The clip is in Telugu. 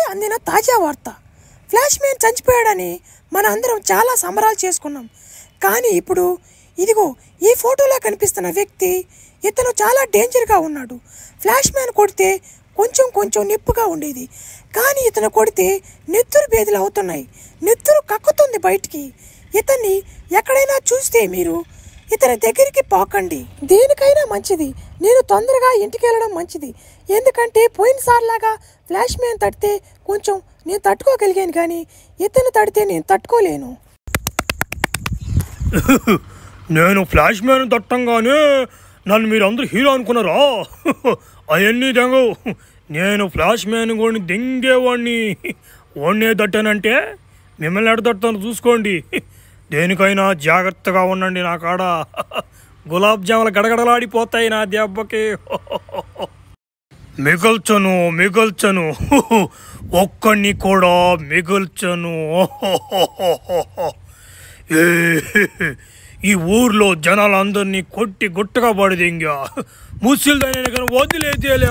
అందిన తాజా వార్త. ఫ్లాష్ మ్యాన్ చనిపోయాడని మన అందరం చాలా సంబరాలు చేసుకున్నాం. కానీ ఇప్పుడు ఇదిగో ఈ ఫోటోలో కనిపిస్తున్న వ్యక్తి, ఇతను చాలా డేంజర్గా ఉన్నాడు. ఫ్లాష్ మ్యాన్ కొడితే కొంచెం నిప్పుగా ఉండేది, కానీ ఇతను కొడితే నెత్తురు బేదలు అవుతున్నాయి. నెత్తురు కక్కుతుంది బయటికి. ఇతన్ని ఎక్కడైనా చూస్తే మీరు ఇతని దగ్గరికి పోకండి. దేనికైనా మంచిది నేను తొందరగా ఇంటికి వెళ్ళడం మంచిది. ఎందుకంటే పోయినసారిలాగా ఫ్లాష్ మ్యాన్ తడితే కొంచెం నేను తట్టుకోగలిగాను, కానీ ఇతను తడితే నేను తట్టుకోలేను. నేను ఫ్లాష్ మ్యాన్ తట్టంగానే నన్ను మీరు అందరూ హీరో అనుకున్నారా? అవన్నీ దెంగ. నేను ఫ్లాష్ మ్యాన్ కూడా దెంగేవాడిని. వాడినే తట్టానంటే మిమ్మల్ని ఎడ తట్టాను చూసుకోండి. దేనికైనా జాగ్రత్తగా ఉండండి. నా కాడ గులాబ్ జాములు గడగడలాడిపోతాయి నా దెబ్బకి. మిగల్చను ఒక్కడిని కూడా మిగల్చను. ఈ ఊర్లో జనాలందరినీ కొట్టి గుట్టగా పడిదింగా ముసిల్దాని వదిలేదేలే.